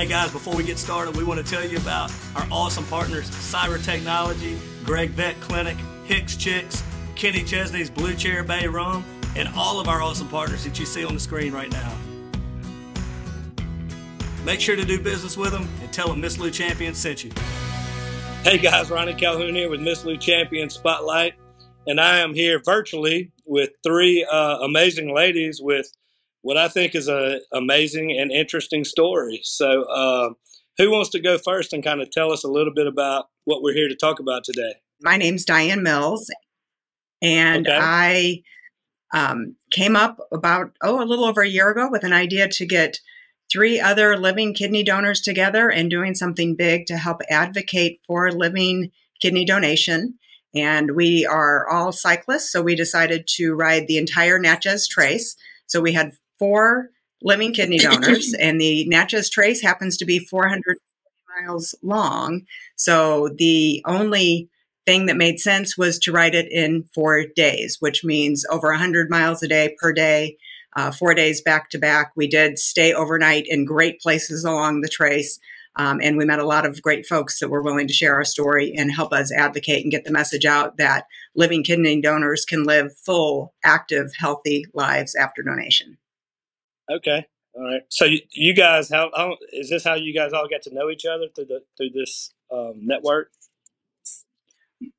Hey guys, before we get started, we want to tell you about our awesome partners, Syrah Technologies, Gregg Vet Clinic, Hicks Chicks, Kenny Chesney's Blue Chair Bay Rum, and all of our awesome partners that you see on the screen right now. Make sure to do business with them and tell them Miss Lou Champion sent you. Hey guys, Ronnie Calhoun here with Miss Lou Champion Spotlight, and I am here virtually with three amazing ladies with what I think is an amazing and interesting story. So who wants to go first and kind of tell us a little bit about what we're here to talk about today? My name's Diane Mills, and I came up about, a little over a year ago with an idea to get 3 other living kidney donors together and doing something big to help advocate for living kidney donation. And we are all cyclists, so we decided to ride the entire Natchez Trace. So we had 4 living kidney donors, and the Natchez Trace happens to be 400 miles long. So the only thing that made sense was to ride it in 4 days, which means over 100 miles a day per day. 4 days back to back. We did stay overnight in great places along the trace, and we met a lot of great folks that were willing to share our story and help us advocate and get the message out that living kidney donors can live full, active, healthy lives after donation. Okay, all right. So you guys, how is this how you guys all get to know each other through this network?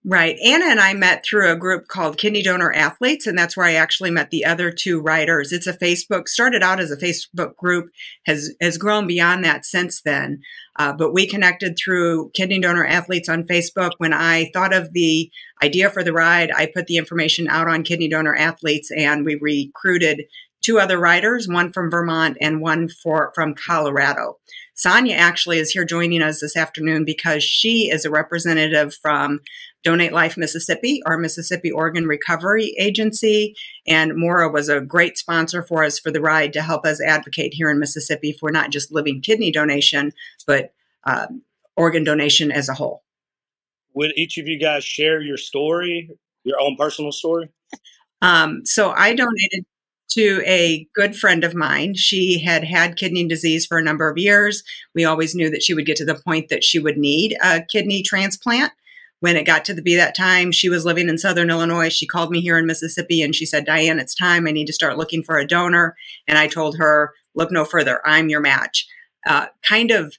Right. Anna and I met through a group called Kidney Donor Athletes, and that's where I actually met the other 2 riders. It's a started out as a Facebook group, has grown beyond that since then. But we connected through Kidney Donor Athletes on Facebook. When I thought of the idea for the ride, I put the information out on Kidney Donor Athletes, and we recruited 2 other riders, one from Vermont and one from Colorado. Sonia actually is here joining us this afternoon because she is a representative from Donate Life Mississippi, our Mississippi Organ Recovery Agency. And Maura was a great sponsor for us for the ride to help us advocate here in Mississippi for not just living kidney donation, but organ donation as a whole. Would each of you guys share your story, your own personal story? So I donated to a good friend of mine. She had kidney disease for a number of years. We always knew that she would get to the point that she would need a kidney transplant. When it got to be that time, she was living in Southern Illinois. She called me here in Mississippi and she said, Diane, it's time. I need to start looking for a donor. And I told her, look no further. I'm your match. Kind of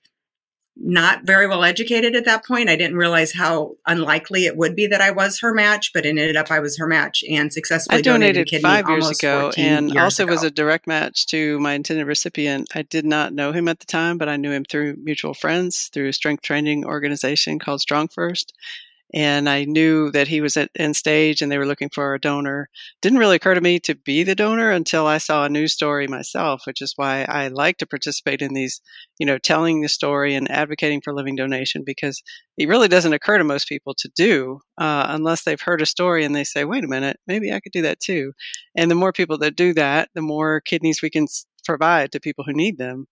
not very well educated at that point. I didn't realize how unlikely it would be that I was her match, but it ended up I was her match and successfully donated kidney 5 years ago and also ago. Was a direct match to my intended recipient. I did not know him at the time, but I knew him through mutual friends, through a strength training organization called Strong First. And I knew that he was at end stage and they were looking for a donor. Didn't really occur to me to be the donor until I saw a news story myself, which is why I like to participate in these, telling the story and advocating for living donation, because it really doesn't occur to most people to do unless they've heard a story and they say, wait a minute, maybe I could do that too. And the more people that do that, the more kidneys we can provide to people who need them.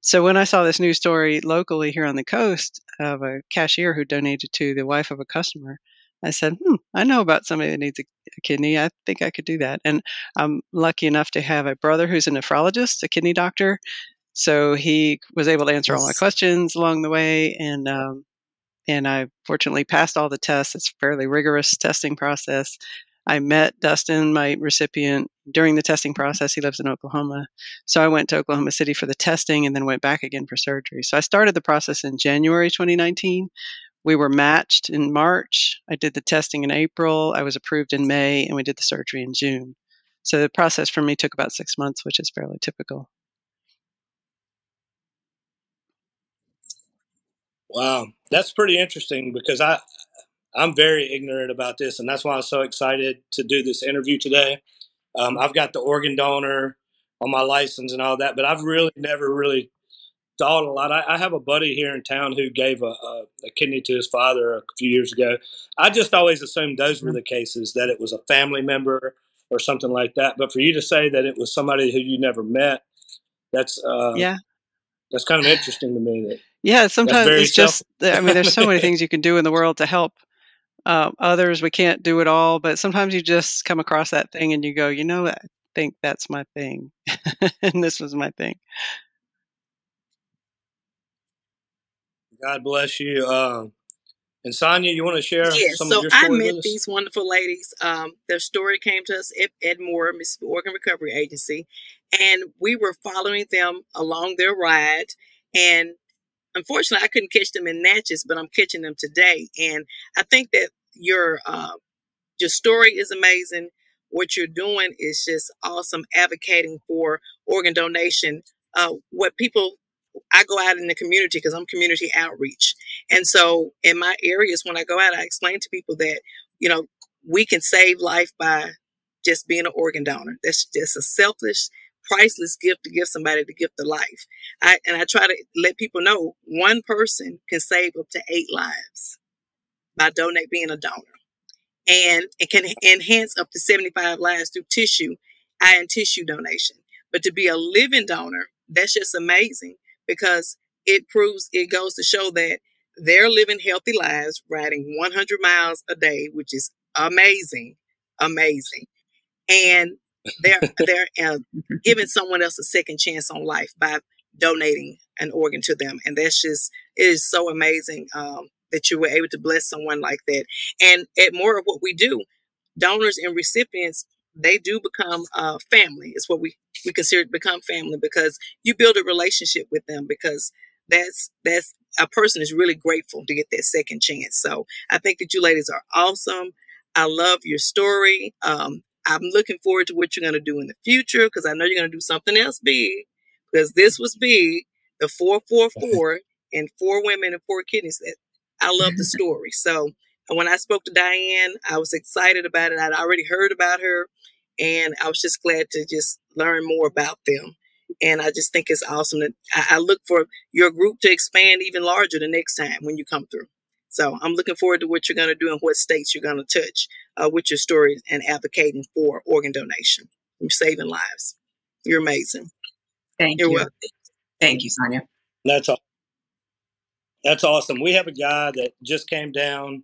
So when I saw this news story locally here on the coast of a cashier who donated to the wife of a customer, I said, I know about somebody that needs a kidney. I think I could do that. And I'm lucky enough to have a brother who's a nephrologist, a kidney doctor. So he was able to answer all my questions along the way. And I fortunately passed all the tests. It's a fairly rigorous testing process. I met Dustin, my recipient, during the testing process. He lives in Oklahoma. So I went to Oklahoma City for the testing and then went back again for surgery. So I started the process in January 2019. We were matched in March. I did the testing in April. I was approved in May, and we did the surgery in June. So the process for me took about 6 months, which is fairly typical. Wow, that's pretty interesting because I'm very ignorant about this, and that's why I'm so excited to do this interview today. I've got the organ donor on my license and all that, but I've never really thought a lot. I have a buddy here in town who gave a kidney to his father a few years ago. I just always assumed those were the cases, that it was a family member or something like that. But for you to say that it was somebody who you never met, that's kind of interesting to me. Sometimes it's just, there's so many things you can do in the world to help others. We can't do it all, but sometimes you just come across that thing and you go, I think that's my thing. And this was my thing. God bless you. And Sonia, you want to share some of your story? So I met these wonderful ladies. Their story came to us at Moore, Mississippi Organ Recovery Agency, and we were following them along their ride. And unfortunately, I couldn't catch them in Natchez, but I'm catching them today. And I think that your story is amazing. What you're doing is just awesome, advocating for organ donation. What people I go out in the community because I'm community outreach. And so in my areas, when I go out, I explain to people that, we can save life by just being an organ donor. That's just a selfless, priceless gift to give somebody the gift of life. I try to let people know one person can save up to 8 lives by being a donor. And it can enhance up to 75 lives through eye and tissue donation. But to be a living donor, that's just amazing because it goes to show that they're living healthy lives, riding 100 miles a day, which is amazing. And they're giving someone else a second chance on life by donating an organ to them. And it is so amazing that you were able to bless someone like that. And at more of what we do, donors and recipients, they do become family. It's what we consider to become family because you build a relationship with them because that's a person is really grateful to get that second chance. So I think that you ladies are awesome. I love your story. I'm looking forward to what you're going to do in the future because I know you're going to do something else big because this was big, the 444 and 4 women and 4 kidneys. I love the story. So when I spoke to Diane, I was excited about it. I'd already heard about her and I was just glad to just learn more about them. And I just think it's awesome that I look for your group to expand even larger the next time when you come through. So I'm looking forward to what you're going to do and what states you're going to touch with your story and advocating for organ donation. You're saving lives. You're amazing. You're welcome. Thank you, Sonia. That's awesome. We have a guy that just came down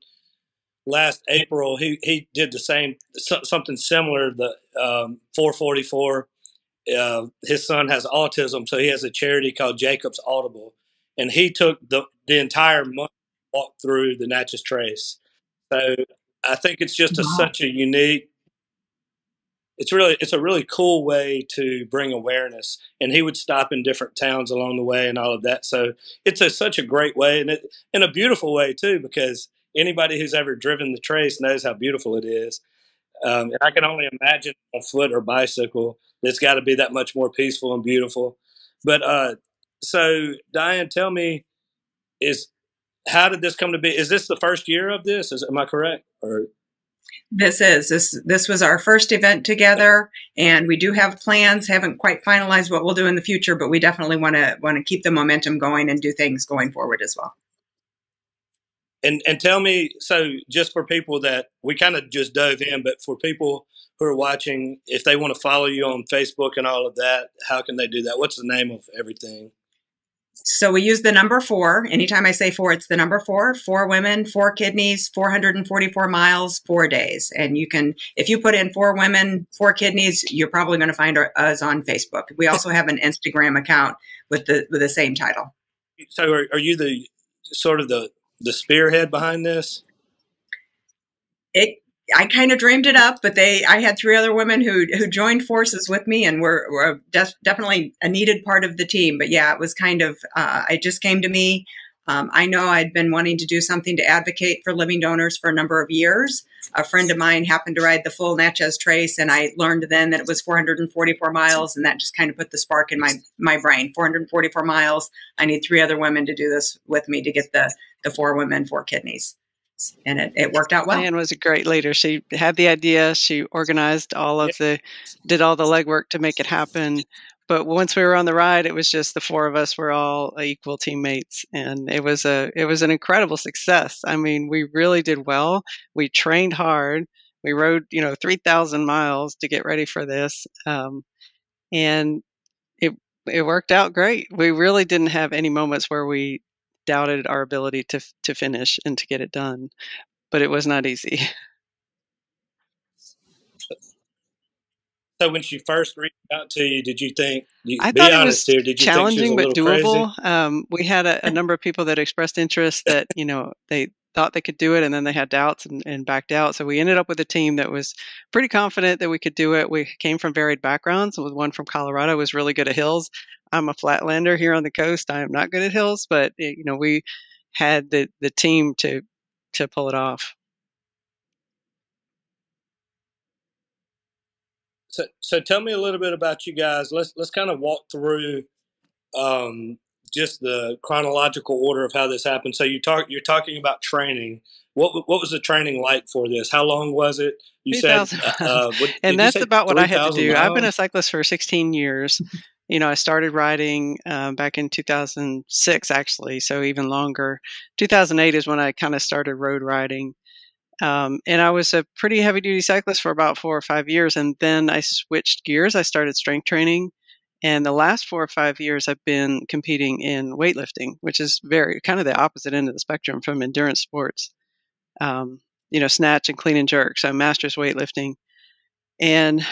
last April. He did the same, something similar, the 444. His son has autism, so he has a charity called Jacob's Audible. And he took the entire month to walk through the Natchez Trace. So I think it's just such a unique, it's a really cool way to bring awareness. And he would stop in different towns along the way and all of that. So it's such a great way, and in a beautiful way too, because anybody who's ever driven the Trace knows how beautiful it is. And I can only imagine on foot or bicycle, it's got to be that much more peaceful and beautiful. But so Diane, tell me, how did this come to be? Is this the first year of this? Am I correct? Or This was our first event together, and we do have plans. Haven't quite finalized what we'll do in the future, but we definitely want to keep the momentum going and do things going forward as well. And tell me, so just for people that we kind of just dove in, but for people who are watching, if they want to follow you on Facebook and all of that, how can they do that? What's the name of everything? So we use the number 4. Anytime I say 4, it's the number 4. 4 women, 4 kidneys, 444 miles, 4 days. And you can, if you put in 4 women, 4 kidneys, you're probably going to find us on Facebook. We also have an Instagram account with the same title. So are you the sort of the spearhead behind this? I kind of dreamed it up, but I had 3 other women who joined forces with me and were definitely a needed part of the team. But yeah, it was kind of, it just came to me. I know I'd been wanting to do something to advocate for living donors for a number of years. A friend of mine happened to ride the full Natchez Trace, and I learned then that it was 444 miles, and that just kind of put the spark in my brain. 444 miles. I need 3 other women to do this with me to get the 4 women, 4 kidneys. And it worked out well. Diane was a great leader. She had the idea. She organized did all the legwork to make it happen. But once we were on the ride, it was just the 4 of us were all equal teammates, and it was an incredible success. I mean, we really did well. We trained hard. We rode 3,000 miles to get ready for this, and it worked out great. We really didn't have any moments where we doubted our ability to finish and to get it done. But it was not easy. So when she first reached out to you, did you think? I Be thought it honest was here. Did you think she was challenging a but little crazy? doable. We had a number of people that expressed interest that they thought they could do it, and then they had doubts and backed out. So we ended up with a team that was pretty confident that we could do it. We came from varied backgrounds. With one from Colorado was really good at hills. I'm a flatlander here on the coast. I am not good at hills, but we had the team to pull it off. So tell me a little bit about you guys. Let's kind of walk through just the chronological order of how this happened. So you're talking about training. What was the training like for this? How long was it? You said, 3,000 miles. And did you that's say about what I had to 3,000 do. I've been a miles? cyclist for 16 years. I started riding back in 2006, actually, so even longer. 2008 is when I kind of started road riding. And I was a pretty heavy duty cyclist for about 4 or 5 years. And then I switched gears. I started strength training. And the last 4 or 5 years, I've been competing in weightlifting, which is very kind of the opposite end of the spectrum from endurance sports. Snatch and clean and jerk. So master's weightlifting. And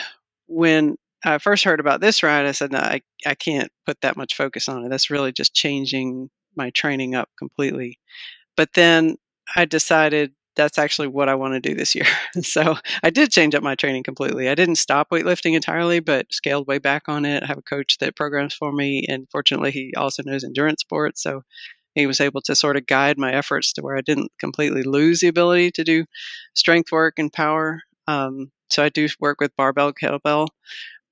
when I first heard about this ride, I said, no, I can't put that much focus on it. That's really just changing my training up completely. But then I decided that's actually what I want to do this year. So I did change up my training completely. I didn't stop weightlifting entirely, but scaled way back on it. I have a coach that programs for me. And fortunately, he also knows endurance sports. So he was able to sort of guide my efforts to where I didn't completely lose the ability to do strength work and power. So I do work with barbell, kettlebell,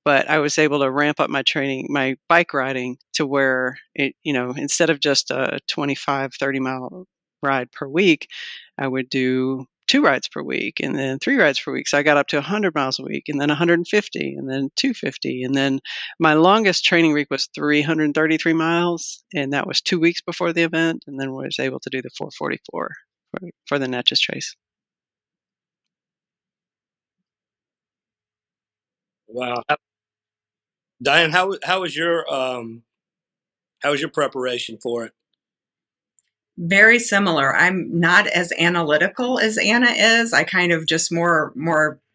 but I was able to ramp up my training, my bike riding to where instead of just a 25, 30 mile ride per week, I would do 2 rides per week and then 3 rides per week. So I got up to 100 miles a week and then 150 and then 250. And then my longest training week was 333 miles. And that was 2 weeks before the event. And then was able to do the 444 for the Natchez Trace. Wow, Diane, how was your preparation for it? Very similar. I'm not as analytical as Anna is. I kind of just more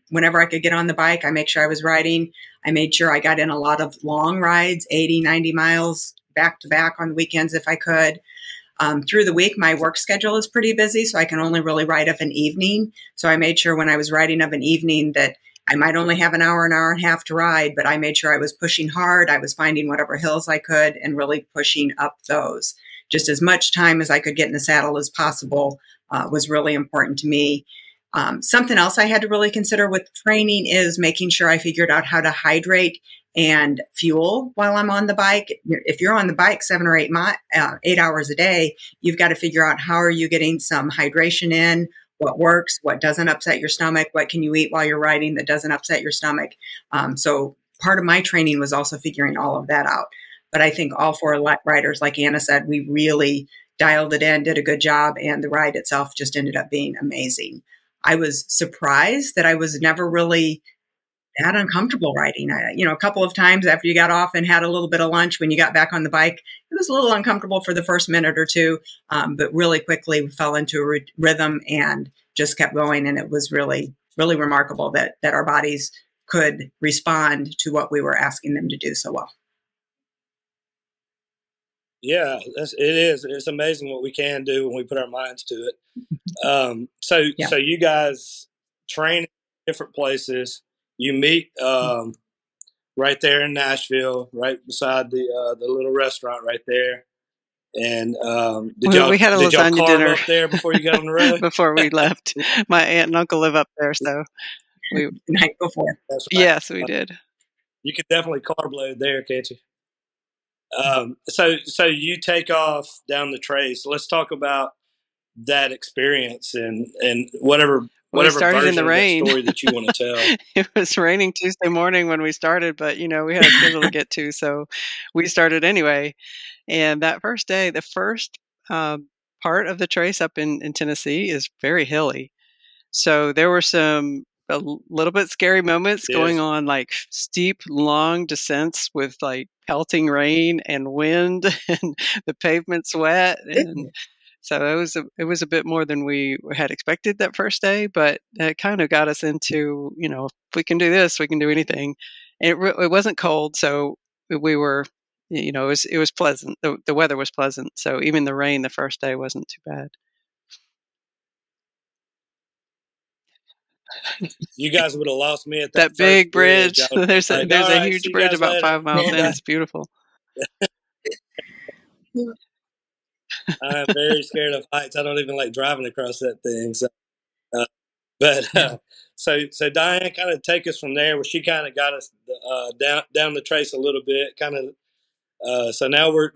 whenever I could get on the bike, I make sure I was riding. I made sure I got in a lot of long rides, 80, 90 miles back to back on the weekends if I could. Through the week, my work schedule is pretty busy, so I can only really ride of an evening. So I made sure when I was riding of an evening that I might only have an hour and a half to ride, but I made sure I was pushing hard. I was finding whatever hills I could and really pushing up those. Just as much time as I could get in the saddle as possible was really important to me. Something else I had to really consider with training is making sure I figured out how to hydrate and fuel while I'm on the bike. If you're on the bike 7 or 8 hours a day, you've got to figure out how are you getting some hydration in, what works, what doesn't upset your stomach, what can you eat while you're riding that doesn't upset your stomach. So part of my training was also figuring all of that out. But I think all 4 riders, like Anna said, we really dialed it in, did a good job, and the ride itself just ended up being amazing. I was surprised that I was never really that uncomfortable riding. A couple of times after you got off and had a little bit of lunch, when you got back on the bike, it was a little uncomfortable for the first minute or two, but really quickly we fell into a rhythm and just kept going. And it was really, really remarkable that our bodies could respond to what we were asking them to do so well. Yeah, it is. It's amazing what we can do when we put our minds to it. So you guys train in different places. You meet right there in Nashville, right beside the little restaurant right there. And we had a lasagna dinner up there before you got on the road? before we left. My aunt and uncle live up there, so the night before. That's right. Yes, we did. You could definitely carb load there, can't you? So you take off down the trace. Let's talk about that experience and whatever started in the rain. Story that you want to tell. It was raining Tuesday morning when we started, but we had a schedule to get to, so we started anyway. And that first day, the first part of the trace up in Tennessee is very hilly, so there were a little bit scary moments going on, like steep, long descents with like pelting rain and wind, and the pavement's wet, and so it was a bit more than we had expected that first day, but it kind of got us into, if we can do this, we can do anything. It wasn't cold, so we were, it was pleasant. The weather was pleasant, so even the rain the first day wasn't too bad. You guys would have lost me at that big bridge. There's like, a huge bridge about 5 miles in. It's beautiful. I'm very scared of heights. I don't even like driving across that thing. So, so Diane, kind of take us from there, where she kind of got us down the trace a little bit, kind of. So now we're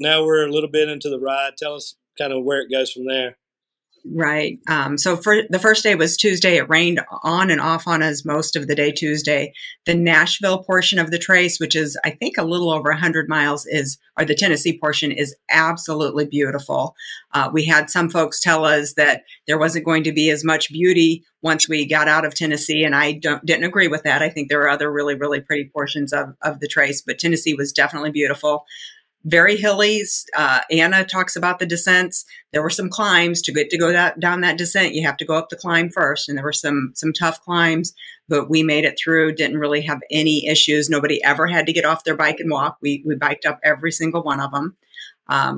a little bit into the ride. Tell us kind of where it goes from there. Right. So for the first day was Tuesday. It rained on and off on us most of the day Tuesday. The Nashville portion of the trace, which is, I think, a little over 100 miles, or the Tennessee portion, is absolutely beautiful. We had some folks tell us that there wasn't going to be as much beauty once we got out of Tennessee, and I didn't agree with that. I think there are other really, really pretty portions of the trace, but Tennessee was definitely beautiful. Very hilly. Anna talks about the descents. There were some climbs to go down that descent. You have to go up the climb first, and there were some tough climbs, but we made it through. Didn't really have any issues. Nobody ever had to get off their bike and walk. We biked up every single one of them.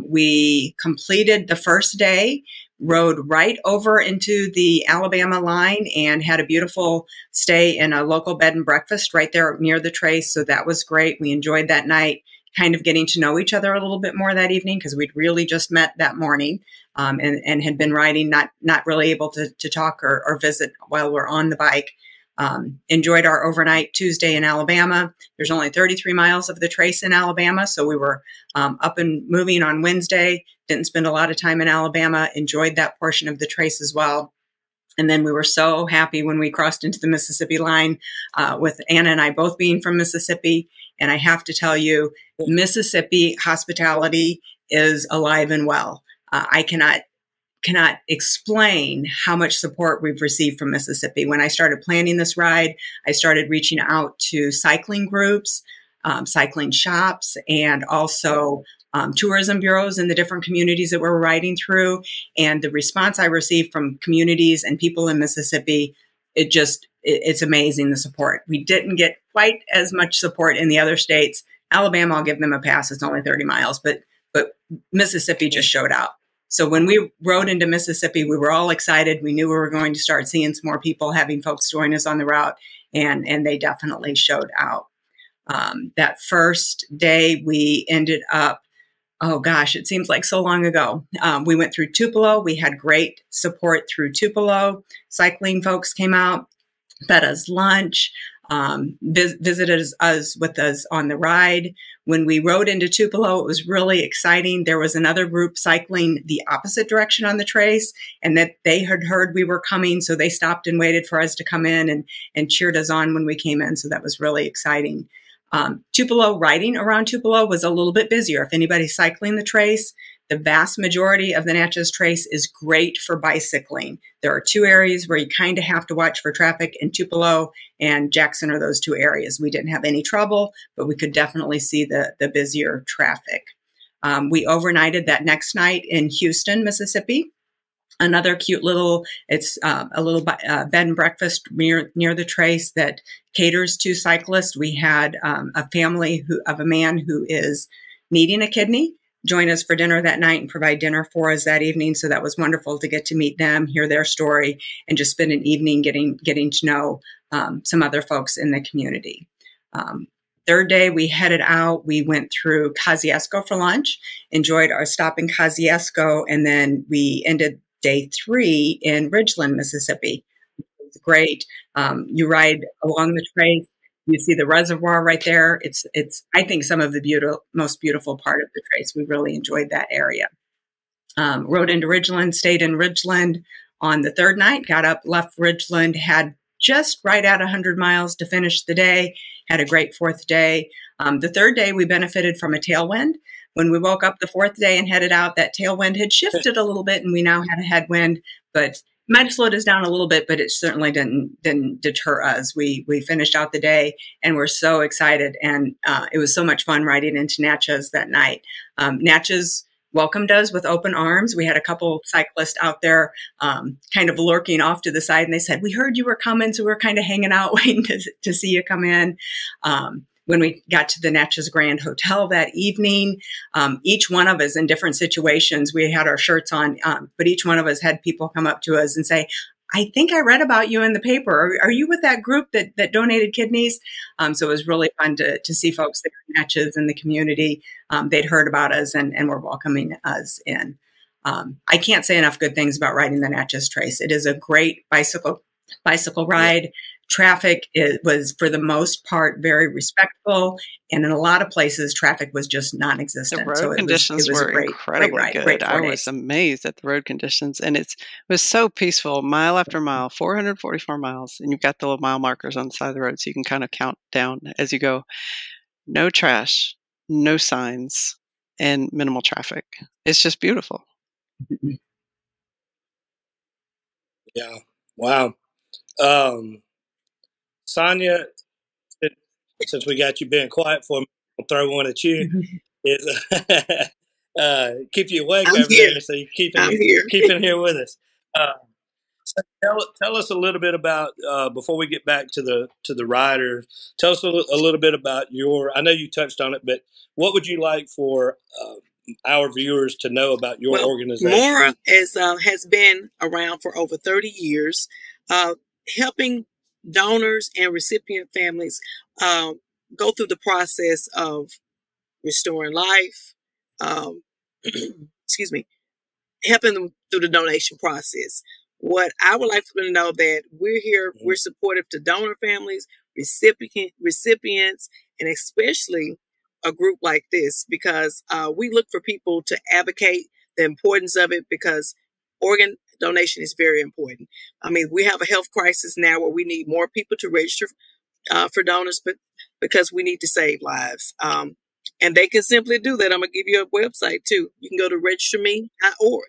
We completed the first day, rode right over into the Alabama line, and had a beautiful stay in a local bed and breakfast right there near the trace. So that was great. We enjoyed that night, kind of getting to know each other a little bit more that evening, because we'd really just met that morning, and had been riding, not really able to talk or visit while we're on the bike. Enjoyed our overnight Tuesday in Alabama. There's only 33 miles of the trace in Alabama, so we were up and moving on Wednesday. Didn't spend a lot of time in Alabama. Enjoyed that portion of the trace as well. And then we were so happy when we crossed into the Mississippi line, with Anna and I both being from Mississippi. And I have to tell you, Mississippi hospitality is alive and well. I cannot explain how much support we've received from Mississippi. When I started planning this ride, I started reaching out to cycling groups, cycling shops, and also tourism bureaus in the different communities that we're riding through. And the response I received from communities and people in Mississippi, it's amazing, the support. We didn't get quite as much support in the other states. Alabama, I'll give them a pass. It's only 30 miles, but Mississippi just showed out. So when we rode into Mississippi, we were all excited. We knew we were going to start seeing some more people, having folks join us on the route, and they definitely showed out. That first day, we ended up, oh gosh, it seems like so long ago. We went through Tupelo. We had great support through Tupelo. Cycling folks came out, fed us lunch, visited us with us on the ride. When we rode into Tupelo, it was really exciting. There was another group cycling the opposite direction on the trace, and that they had heard we were coming, so they stopped and waited for us to come in and cheered us on when we came in. So that was really exciting. Tupelo, riding around Tupelo was a little bit busier. If anybody's cycling the trace, the vast majority of the Natchez Trace is great for bicycling. There are two areas where you kind of have to watch for traffic, and Tupelo and Jackson are those two areas. We didn't have any trouble, but we could definitely see the busier traffic. We overnighted that next night in Houston, Mississippi. Another cute little, it's a little bed and breakfast near the trace that caters to cyclists. We had a family of a man who is needing a kidney join us for dinner that night and provide dinner for us that evening. So that was wonderful to get to meet them, hear their story, and just spend an evening getting to know some other folks in the community. Third day, we headed out. We went through Kosciuszko for lunch, enjoyed our stop in Kosciuszko, and then we ended day 3 in Ridgeland, Mississippi. It was great. You ride along the trace. You see the reservoir right there. It's I think some of the most beautiful part of the trace. We really enjoyed that area. Rode into Ridgeland, stayed in Ridgeland on the third night, got up, left Ridgeland, had just right at 100 miles to finish the day, had a great fourth day. The third day, we benefited from a tailwind. When we woke up the fourth day and headed out, that tailwind had shifted a little bit, and we now had a headwind, but might have slowed us down a little bit, but it certainly didn't deter us. We finished out the day, and we're so excited, and it was so much fun riding into Natchez that night. Natchez welcomed us with open arms. We had a couple cyclists out there kind of lurking off to the side, and they said, "We heard you were coming, so we're kind of hanging out waiting to see you come in." when we got to the Natchez Grand Hotel that evening, each one of us in different situations, we had our shirts on, but each one of us had people come up to us and say, I think I read about you in the paper. Are you with that group that donated kidneys? So it was really fun to see folks there in Natchez in the community. They'd heard about us and were welcoming us in. I can't say enough good things about riding the Natchez Trace. It is a great bicycle ride. Yeah. Traffic was, for the most part, very respectful, and in a lot of places, traffic was just non-existent. The road conditions were incredibly good. I was amazed at the road conditions, and it was so peaceful, mile after mile, 444 miles, and you've got the little mile markers on the side of the road, so you can kind of count down as you go. No trash, no signs, and minimal traffic. It's just beautiful. Yeah. Wow. Sonia, since we got you being quiet for a minute, I'll throw one at you. Is keep you awake over there, so you keep in here with us. So tell us a little bit about before we get back to the rider. Tell us a little bit about your. I know you touched on it, but what would you like for our viewers to know about your organization? Mora has been around for over 30 years, helping donors and recipient families go through the process of restoring life, excuse me, helping them through the donation process. What I would like for them to know that we're here, we're supportive to donor families, recipients, and especially a group like this, because we look for people to advocate the importance of it, because organ donation is very important. I mean, we have a health crisis now where we need more people to register for donors, but because we need to save lives. And they can simply do that. I'm going to give you a website too. You can go to registerme.org.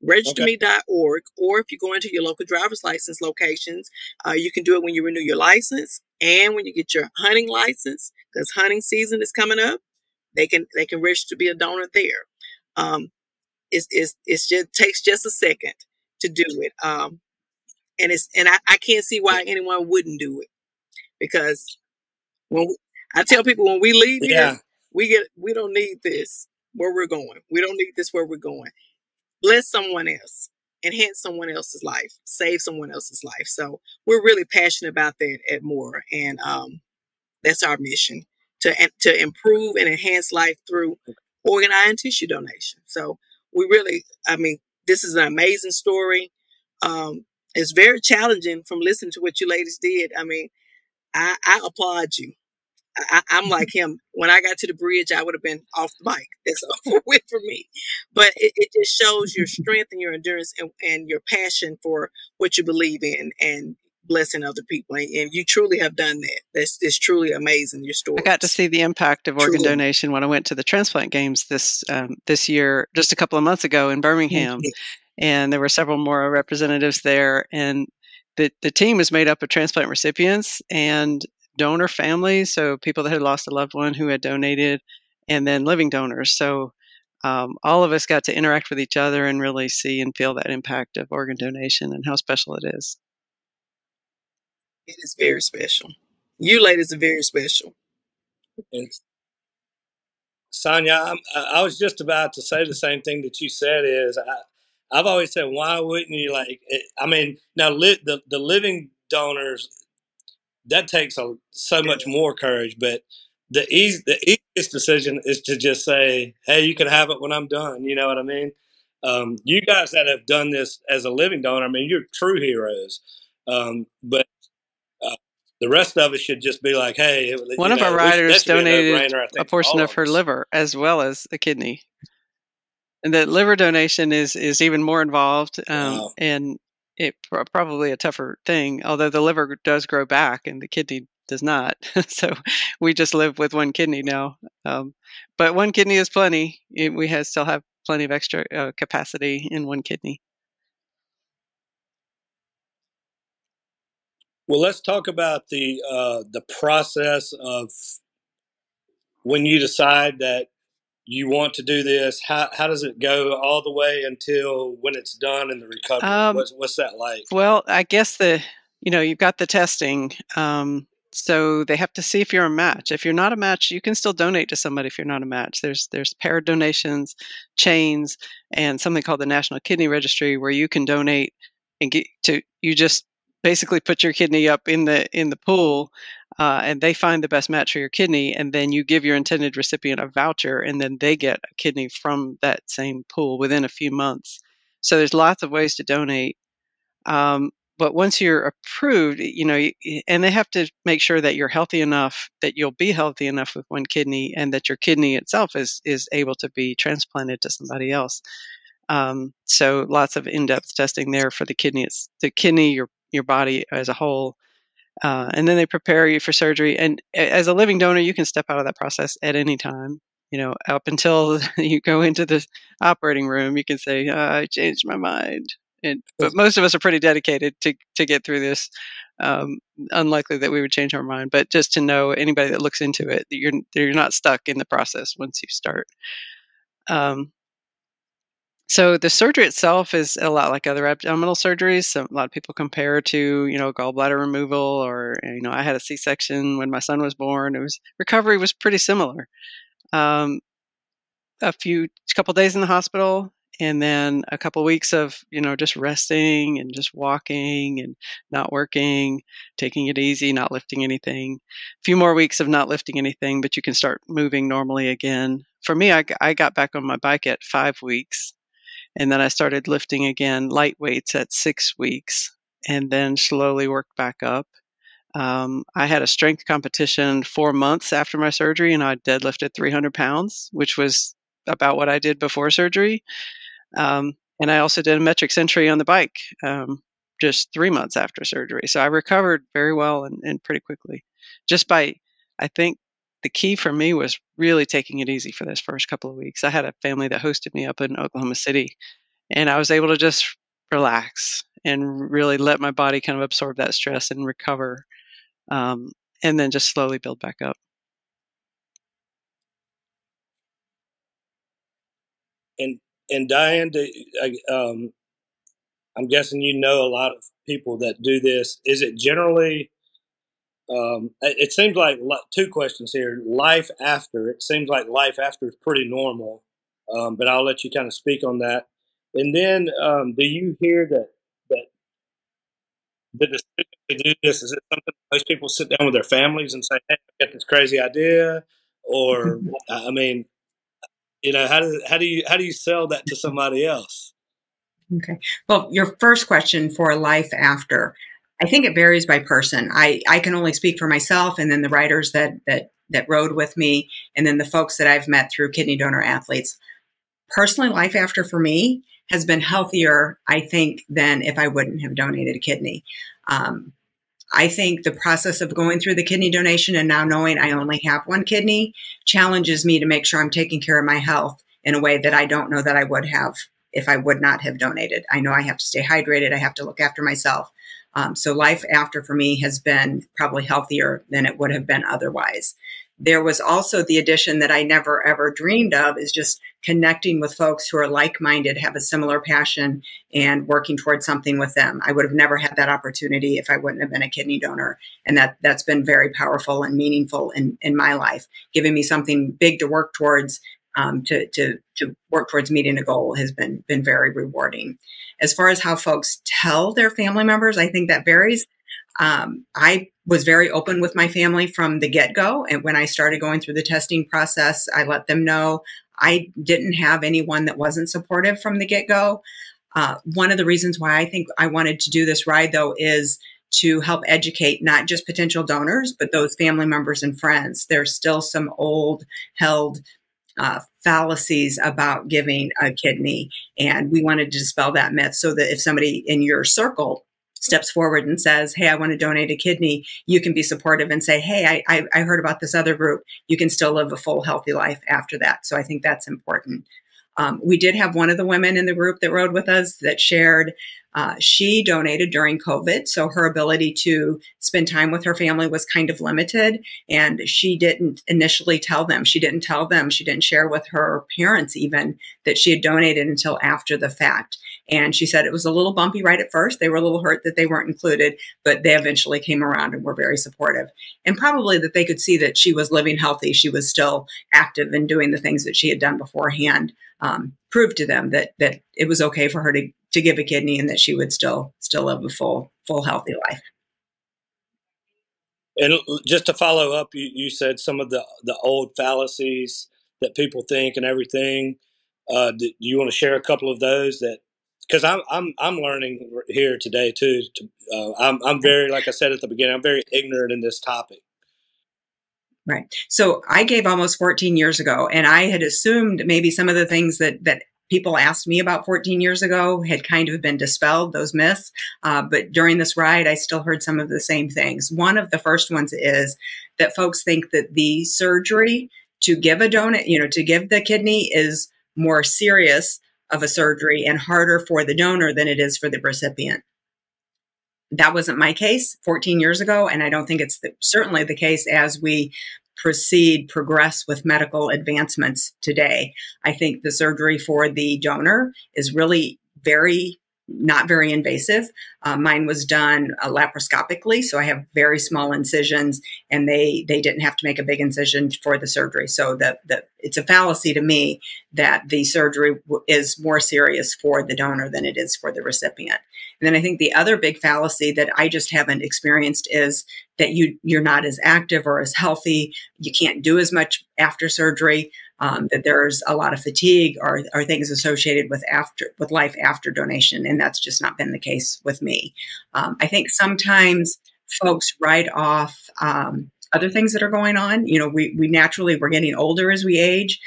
Registerme.org, or if you go into your local driver's license locations, you can do it when you renew your license and when you get your hunting license, because hunting season is coming up. They can register to be a donor there. It's just takes just a second to do it, and I can't see why anyone wouldn't do it, because I tell people when we leave here, we don't need this where we're going. We don't need this where we're going. Bless someone else, enhance someone else's life, save someone else's life. So we're really passionate about that at Mora, and that's our mission, to improve and enhance life through organ, eye, and tissue donation. So we really, I mean, this is an amazing story. It's very challenging from listening to what you ladies did. I mean, I applaud you. I'm like him. When I got to the bridge, I would have been off the bike. That's over with for me. But it just shows your strength and your endurance and your passion for what you believe in and blessing other people. And you truly have done that. It's truly amazing, your story. I got to see the impact of organ donation when I went to the transplant games this year, just a couple of months ago in Birmingham. And there were several more representatives there. And the team is made up of transplant recipients and donor families, so people that had lost a loved one who had donated, and then living donors. So all of us got to interact with each other and really see and feel that impact of organ donation and how special it is. It is very special. You ladies are very special. Sonia, I was just about to say the same thing that you said. I've always said, why wouldn't you I mean, now the living donors, that takes so much more courage, but the easiest decision is to just say, hey, you can have it when I'm done. You know what I mean? You guys that have done this as a living donor, I mean, you're true heroes. But the rest of us should just be like, hey, one of our riders donated a portion of her liver as well as a kidney. And the liver donation is even more involved, wow. And it probably a tougher thing, although the liver does grow back and the kidney does not. So we just live with one kidney now. But one kidney is plenty. We still have plenty of extra capacity in one kidney. Well, let's talk about the process of when you decide that you want to do this. How does it go all the way until when it's done in the recovery? What's that like? Well, I guess you've got the testing. So they have to see if you're a match. If you're not a match, you can still donate to somebody if you're not a match. There's paired donations, chains, and something called the National Kidney Registry, where you can donate and you just basically put your kidney up in the pool, and they find the best match for your kidney, and then you give your intended recipient a voucher, and then they get a kidney from that same pool within a few months. So there's lots of ways to donate. But once you're approved, and they have to make sure that you're healthy enough, that you'll be healthy enough with one kidney, and that your kidney itself is able to be transplanted to somebody else. So lots of in-depth testing there for the kidney. It's the kidney, your body as a whole. And then they prepare you for surgery. And as a living donor, you can step out of that process at any time. Up until you go into the operating room, you can say, I changed my mind. But most of us are pretty dedicated to get through this. Unlikely that we would change our mind, but just to know, anybody that looks into it, that you're not stuck in the process once you start. So the surgery itself is a lot like other abdominal surgeries. So a lot of people compare to, gallbladder removal, or, I had a C-section when my son was born. Recovery was pretty similar. A couple days in the hospital, and then a couple weeks of, just resting and just walking and not working, taking it easy, not lifting anything. A few more weeks of not lifting anything, but you can start moving normally again. For me, I got back on my bike at 5 weeks. And then I started lifting again, light weights at 6 weeks, and then slowly worked back up. I had a strength competition 4 months after my surgery, and I deadlifted 300 pounds, which was about what I did before surgery. And I also did a metric century on the bike just 3 months after surgery. So I recovered very well and pretty quickly. I think the key for me was really taking it easy for those first couple of weeks. I had a family that hosted me up in Oklahoma City, and I was able to just relax and really let my body kind of absorb that stress and recover, and then just slowly build back up. And Diane, I'm guessing a lot of people that do this. Is it generally? It seems like 2 questions here. Life after, it seems like life after is pretty normal, but I'll let you kind of speak on that. And then, do you hear that the decision to do this, is it something most people sit down with their families and say, "Hey, I got this crazy idea," or I mean, how do you sell that to somebody else? Okay. Well, your first question for life after, I think it varies by person. I can only speak for myself, and then the writers that rode with me, and then the folks that I've met through kidney donor athletes. Personally, life after for me has been healthier, I think, than if I wouldn't have donated a kidney. I think the process of going through the kidney donation and now knowing I only have one kidney challenges me to make sure I'm taking care of my health in a way that I don't know that I would have if I would not have donated. I know I have to stay hydrated. I have to look after myself. So life after for me has been probably healthier than it would have been otherwise. There was also the addition that I never ever dreamed of, is just connecting with folks who are like-minded, have a similar passion, and working towards something with them. I would have never had that opportunity if I wouldn't have been a kidney donor. And that's been very powerful and meaningful in my life, giving me something big to work towards, to work towards meeting a goal has been very rewarding. As far as how folks tell their family members, I think that varies. I was very open with my family from the get-go. And when I started going through the testing process, I let them know. I didn't have anyone that wasn't supportive from the get-go. One of the reasons why I think I wanted to do this ride, though, is to help educate not just potential donors, but those family members and friends. There's still some old held fallacies about giving a kidney. And we wanted to dispel that myth so that if somebody in your circle steps forward and says, "Hey, I want to donate a kidney," you can be supportive and say, "Hey, I heard about this other group. You can still live a full, healthy life after that." So I think that's important. We did have one of the women in the group that rode with us that shared, she donated during COVID, so her ability to spend time with her family was kind of limited, and she didn't initially tell them. She didn't tell them. She didn't share with her parents even that she had donated until after the fact. And she said it was a little bumpy right at first. They were a little hurt that they weren't included, but they eventually came around and were very supportive. And probably that they could see that she was living healthy. She was still active and doing the things that she had done beforehand, proved to them that it was okay for her to give a kidney and that she would still live a full healthy life. And just to follow up, you said some of the old fallacies that people think and everything. Do you want to share a couple of those? That because I'm learning here today too. I'm very, like I said at the beginning, I'm very ignorant in this topic. Right. So I gave almost 14 years ago, and I had assumed maybe some of the things that people asked me about 14 years ago had kind of been dispelled, those myths. But during this ride, I still heard some of the same things. One of the first ones is that folks think that the surgery to give a donor, to give the kidney is more serious of a surgery and harder for the donor than it is for the recipient. That wasn't my case 14 years ago, and I don't think it's certainly the case as we progress with medical advancements today. I think the surgery for the donor is really not very invasive. Mine was done laparoscopically, so I have very small incisions, and they didn't have to make a big incision for the surgery. So it's a fallacy to me that the surgery is more serious for the donor than it is for the recipient. And then I think the other big fallacy that I just haven't experienced is that you're not as active or as healthy. You can't do as much after surgery. That there's a lot of fatigue or things associated with life after donation, and that's just not been the case with me. I think sometimes folks write off other things that are going on. We're getting older as we age.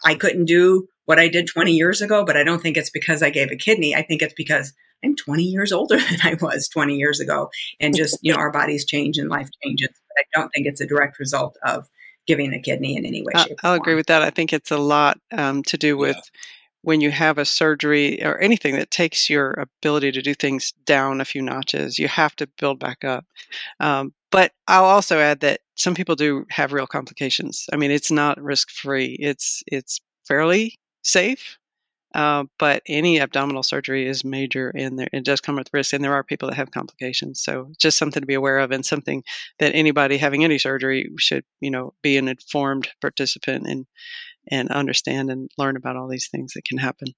I couldn't do what I did 20 years ago, but I don't think it's because I gave a kidney. I think it's because I'm 20 years older than I was 20 years ago, and just our bodies change and life changes. But I don't think it's a direct result of giving a kidney in any way, shape, or form. I'll agree with that. I think it's a lot to do with when you have a surgery or anything that takes your ability to do things down a few notches. You have to build back up. But I'll also add that some people do have real complications. I mean, it's not risk-free. It's fairly safe. But any abdominal surgery is major, and it does come with risk, and there are people that have complications. So just something to be aware of, and something that anybody having any surgery should, be an informed participant and understand and learn about all these things that can happen.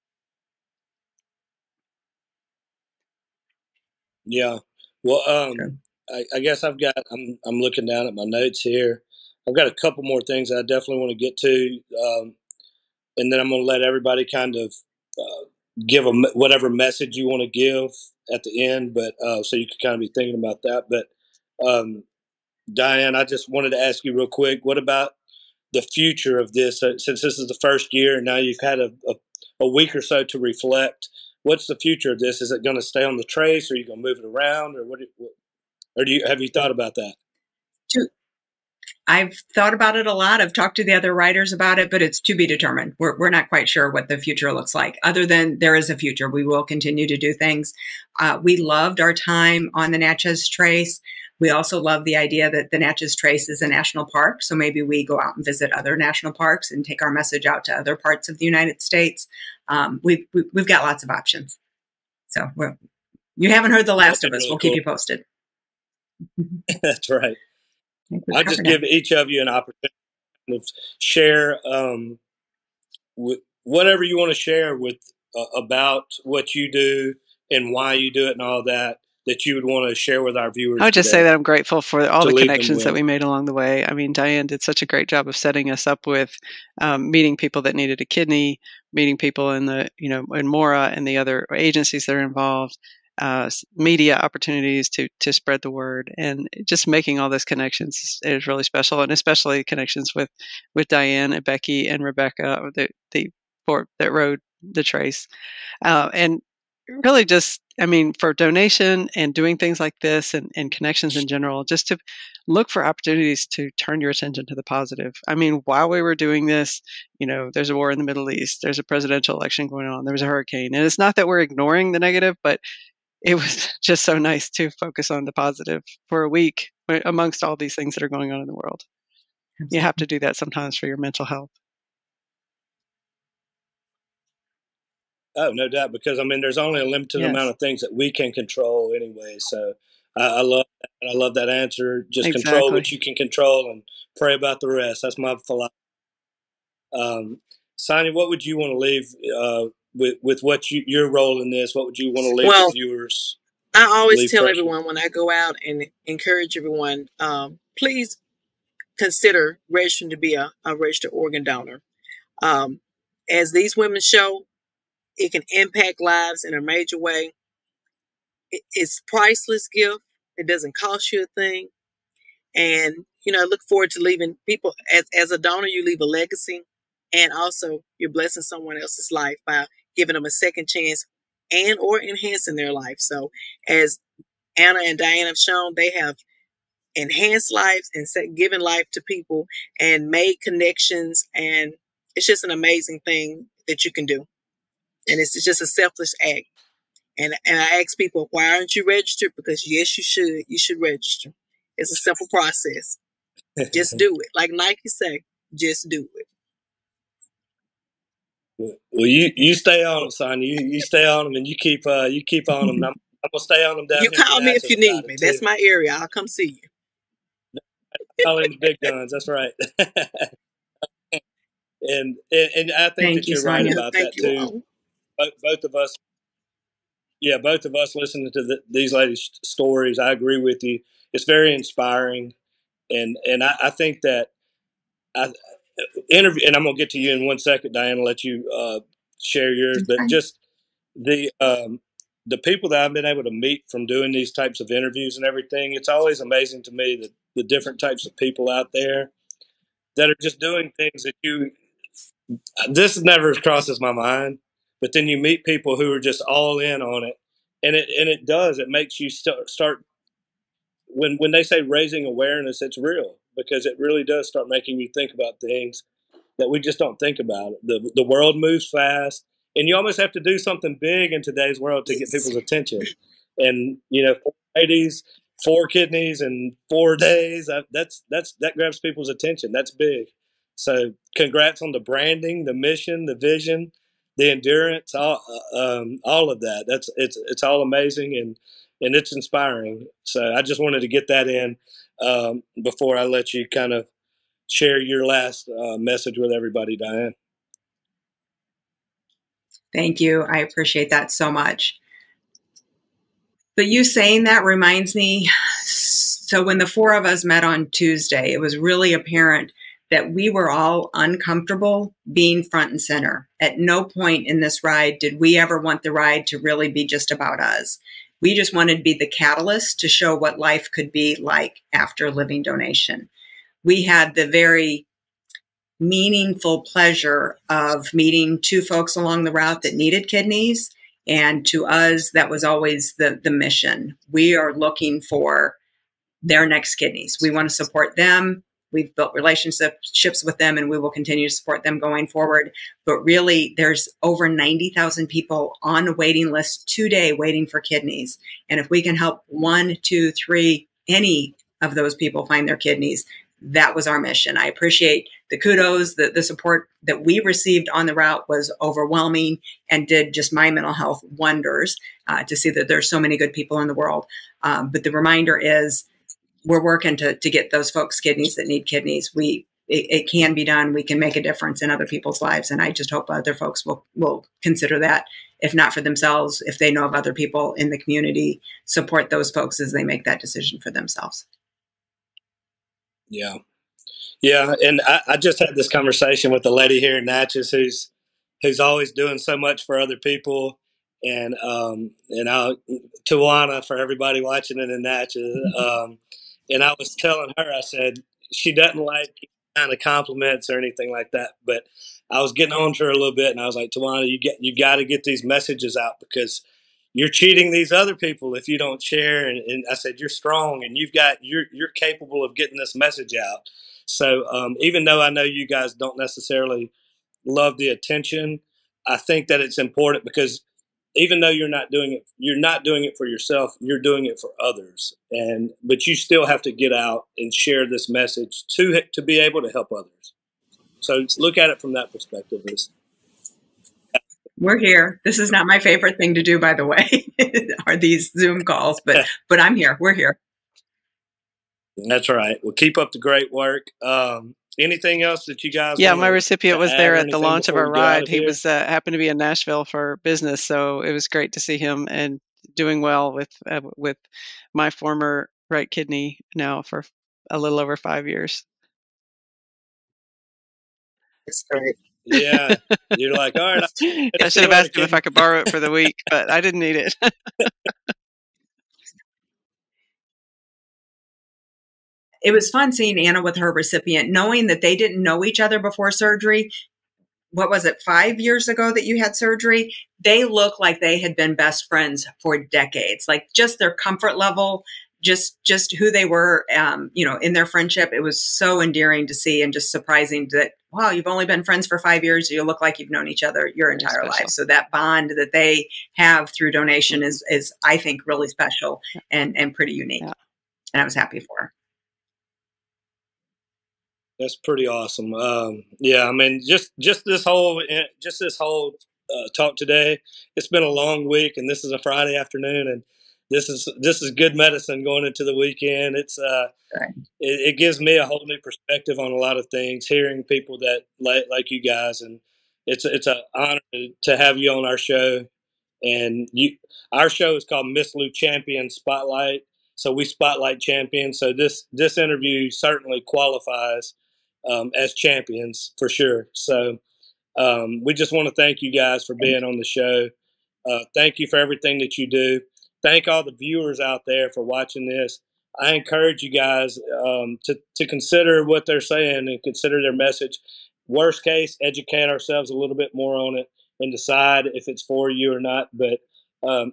Yeah. Well, I guess I'm looking down at my notes here. I've got a couple more things I definitely want to get to. And then I'm going to let everybody kind of give whatever message you want to give at the end, but so you can kind of be thinking about that. But Diane, I just wanted to ask you real quick, what about the future of this? Since this is the first year and now you've had a week or so to reflect, what's the future of this? Is it going to stay on the trace, or are you going to move it around, or have you thought about that? I've thought about it a lot. I've talked to the other writers about it, but it's to be determined. We're not quite sure what the future looks like, other than there is a future. We will continue to do things. We loved our time on the Natchez Trace. We also love the idea that the Natchez Trace is a national park. So maybe we go out and visit other national parks and take our message out to other parts of the United States. We've got lots of options. So you haven't heard the last of us. We'll keep you posted. That's right. I'll just give each of you an opportunity to share whatever you want to share with about what you do and why you do it and all that you would want to share with our viewers. I would just say that I'm grateful for all the connections that we made along the way. I mean, Diane did such a great job of setting us up with meeting people that needed a kidney, meeting people in in Mora and the other agencies that are involved, media opportunities to spread the word, and just making all those connections is really special, and especially connections with Diane and Becky and Rebecca, that rode the trace, and really just, I mean, for donation and doing things like this and connections in general, just to look for opportunities to turn your attention to the positive. I mean, while we were doing this, there's a war in the Middle East, there's a presidential election going on, there was a hurricane, and it's not that we're ignoring the negative, but it was just so nice to focus on the positive for a week amongst all these things that are going on in the world. Absolutely. You have to do that sometimes for your mental health. Oh, no doubt, because I mean, there's only a limited Yes. amount of things that we can control anyway. So I love that. I love that answer. Just control Exactly. what you can control and pray about the rest. That's my philosophy. Sonia, what would you want to leave with what your role in this? What would you want to leave the viewers? I always tell personally? everyone when I go out and encourage everyone, please consider registering to be a registered organ donor. As these women show, it can impact lives in a major way. It's priceless gift. It doesn't cost you a thing. And, you know, I look forward to leaving people as a donor, you leave a legacy, and also you're blessing someone else's life by giving them a second chance and or enhancing their life. So as Anna and Diane have shown, they have enhanced lives and given life to people and made connections. And it's just an amazing thing that you can do. And it's just a selfless act. And I ask people, why aren't you registered? Because yes, you should. You should register. It's a simple process. Just do it. Like Nike say, just do it. Well, you stay on them, son. You stay on them, and you keep on them. I'm gonna stay on them down You here. call me if you need me. That's my area. I'll come see you. Calling the big guns. That's right. and I think that you're right about that too. Both of us. Yeah, both of us listening to these ladies' stories, I agree with you. It's very inspiring, and I think that interview. And I'm gonna get to you in 1 second, Diane. I'll let you share yours, but just the people that I've been able to meet from doing these types of interviews and everything. It's always amazing to me that the different types of people out there that are just doing things that this never crosses my mind, but then you meet people who are just all in on it, and it makes you start when they say raising awareness, it's real, because it really does start making you think about things that we just don't think about. The world moves fast, and you almost have to do something big in today's world to get people's attention. And 4 ladies, 4 kidneys, in 4 days, that grabs people's attention. That's big. So congrats on the branding, the mission, the vision, the endurance, all of that. It's all amazing, and it's inspiring. So I just wanted to get that in before I let you kind of share your last message with everybody, Diane. Thank you. I appreciate that so much. But you saying that reminds me, so when the 4 of us met on Tuesday, it was really apparent that we were all uncomfortable being front and center. At no point in this ride did we ever want the ride to really be just about us. We just wanted to be the catalyst to show what life could be like after living donation. We had the very meaningful pleasure of meeting 2 folks along the route that needed kidneys. And to us, that was always the mission. We are looking for their next kidneys. We want to support them. We've built relationships with them, and we will continue to support them going forward. But really, there's over 90,000 people on a waiting list today waiting for kidneys. And if we can help 1, 2, 3, any of those people find their kidneys, that was our mission. I appreciate the kudos, the support that we received on the route was overwhelming and did just my mental health wonders to see that there's so many good people in the world. But the reminder is we're working to get those folks kidneys that need kidneys. It can be done. We can make a difference in other people's lives. And I just hope other folks will consider that, if not for themselves, if they know of other people in the community, support those folks as they make that decision for themselves. Yeah, and I just had this conversation with a lady here in Natchez who's always doing so much for other people, and Tawana, for everybody watching it in Natchez, and I was telling her, I said she doesn't like kind of compliments or anything like that, but I was getting on to her a little bit, and I was like, Tawana, you got to get these messages out, because you're cheating these other people if you don't share. And I said, you're strong, and you're capable of getting this message out. So even though I know you guys don't necessarily love the attention, I think that it's important, because even though you're not doing it for yourself, you're doing it for others. But you still have to get out and share this message to be able to help others. So look at it from that perspective. We're here. This is not my favorite thing to do, by the way, are these Zoom calls, but I'm here. We're here. That's right. Well, keep up the great work. Anything else that you guys? Yeah, my recipient was there at the launch of our ride. He was happened to be in Nashville for business, so it was great to see him and doing well with my former right kidney now for a little over 5 years. That's great. Yeah, you're like, all right. I should have asked him if I could borrow it for the week, but I didn't need it. It was fun seeing Anna with her recipient, knowing that they didn't know each other before surgery. What was it, 5 years ago that you had surgery? They look like they had been best friends for decades, like just their comfort level, just who they were, in their friendship. It was so endearing to see and just surprising that, wow, you've only been friends for 5 years. You look like you've known each other your entire life. So that bond that they have through donation is I think, really special and pretty unique. Yeah. And I was happy for her. That's pretty awesome. Yeah, I mean, just this whole talk today. It's been a long week, and this is a Friday afternoon, and this is good medicine going into the weekend. It's it gives me a whole new perspective on a lot of things. Hearing people that like you guys, and it's an honor to have you on our show. And our show is called Miss Lou Champion Spotlight. So we spotlight champions. So this interview certainly qualifies as champions for sure. So we just want to thank you guys for being on the show. Thank you for everything that you do. Thank all the viewers out there for watching this. I encourage you guys to consider what they're saying and consider their message. Worst case, educate ourselves a little bit more on it and decide if it's for you or not. But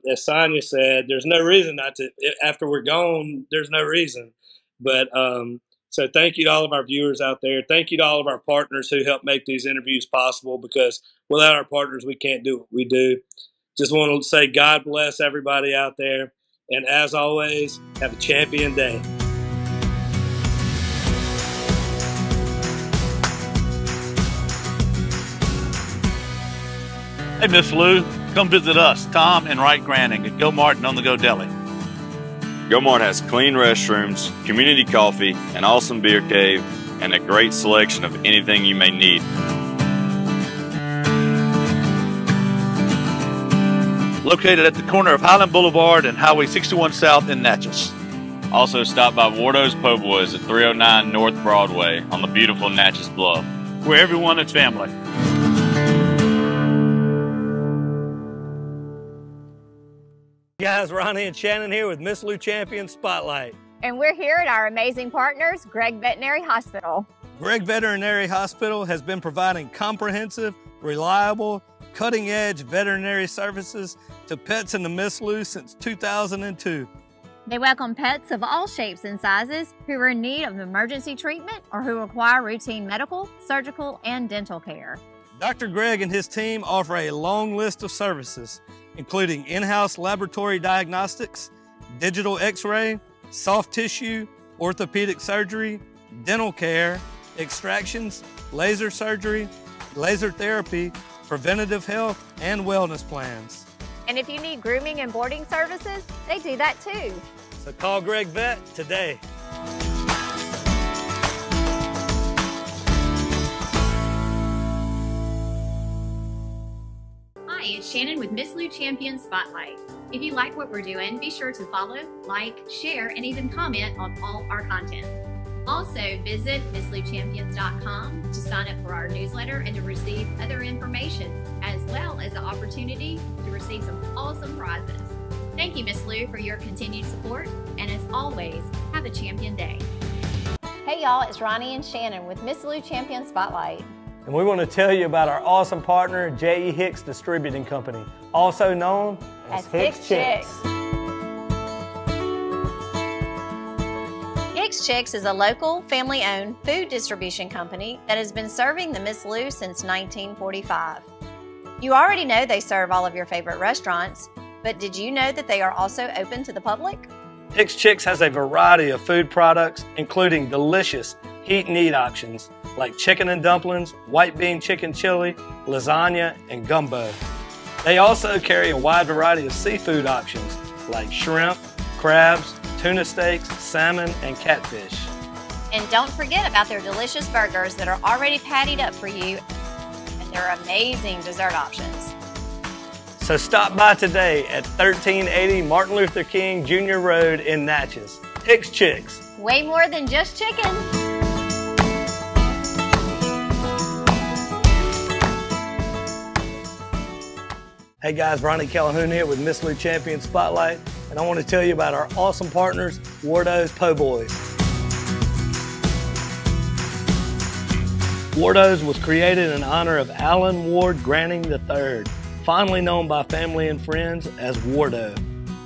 as Sonia said, there's no reason not to. After we're gone, there's no reason. But so thank you to all of our viewers out there. Thank you to all of our partners who help make these interviews possible, because without our partners, we can't do what we do. Just want to say God bless everybody out there. And as always, have a champion day. Hey, Miss Lou, come visit us, Tom and Wright Granning at Go Mart and On the Go Deli. Go Mart has clean restrooms, community coffee, an awesome beer cave, and a great selection of anything you may need. Located at the corner of Highland Boulevard and Highway 61 South in Natchez. Also stop by Wardo's Po' Boys at 309 North Broadway on the beautiful Natchez Bluff, where everyone is family. Guys, Ronnie and Shannon here with Miss Lou Champion Spotlight. And we're here at our amazing partners, Gregg Veterinary Hospital. Gregg Veterinary Hospital has been providing comprehensive, reliable, cutting-edge veterinary services to pets in the Miss Lou since 2002. They welcome pets of all shapes and sizes who are in need of emergency treatment or who require routine medical, surgical, and dental care. Dr. Gregg and his team offer a long list of services, including in-house laboratory diagnostics, digital x-ray, soft tissue, orthopedic surgery, dental care, extractions, laser surgery, laser therapy, preventative health, and wellness plans. And if you need grooming and boarding services, they do that too. So call Gregg Vet today. Hi, it's Shannon with Miss Lou Champion Spotlight. If you like what we're doing, be sure to follow, like, share, and even comment on all our content. Also, visit MissLouChampions.com to sign up for our newsletter and to receive other information, as well as the opportunity to receive some awesome prizes. Thank you, Miss Lou, for your continued support, and as always, have a champion day. Hey y'all, it's Ronnie and Shannon with Miss Lou Champion Spotlight. And we want to tell you about our awesome partner, J.E. Hicks Distributing Company, also known as Hicks Chicks. Hicks Chicks is a local, family-owned food distribution company that has been serving the Miss Lou since 1945. You already know they serve all of your favorite restaurants, but did you know that they are also open to the public? Hicks Chicks has a variety of food products, including delicious heat and eat options like chicken and dumplings, white bean chicken chili, lasagna, and gumbo. They also carry a wide variety of seafood options like shrimp, crabs, tuna steaks, salmon, and catfish. And don't forget about their delicious burgers that are already pattied up for you, and their amazing dessert options. So stop by today at 1380 Martin Luther King Jr. Road in Natchez. Hicks Chicks. Way more than just chicken. Hey guys, Ronnie Calhoun here with Miss Lou Champion Spotlight, and I want to tell you about our awesome partners, Wardo's Po' Boys. Wardo's was created in honor of Alan Ward Granning III, fondly known by family and friends as Wardo.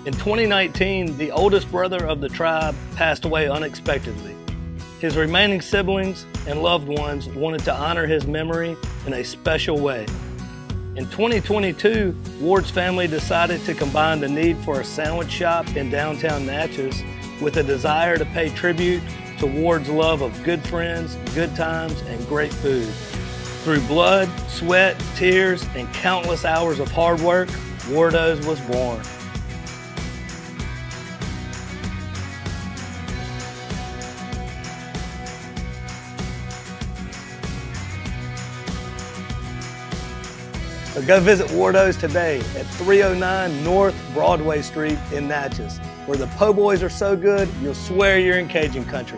In 2019, the oldest brother of the tribe passed away unexpectedly. His remaining siblings and loved ones wanted to honor his memory in a special way. In 2022, Ward's family decided to combine the need for a sandwich shop in downtown Natchez with a desire to pay tribute to Ward's love of good friends, good times, and great food. Through blood, sweat, tears, and countless hours of hard work, Wardo's was born. So go visit Wardo's today at 309 North Broadway Street in Natchez, where the po' boys are so good, you'll swear you're in Cajun country.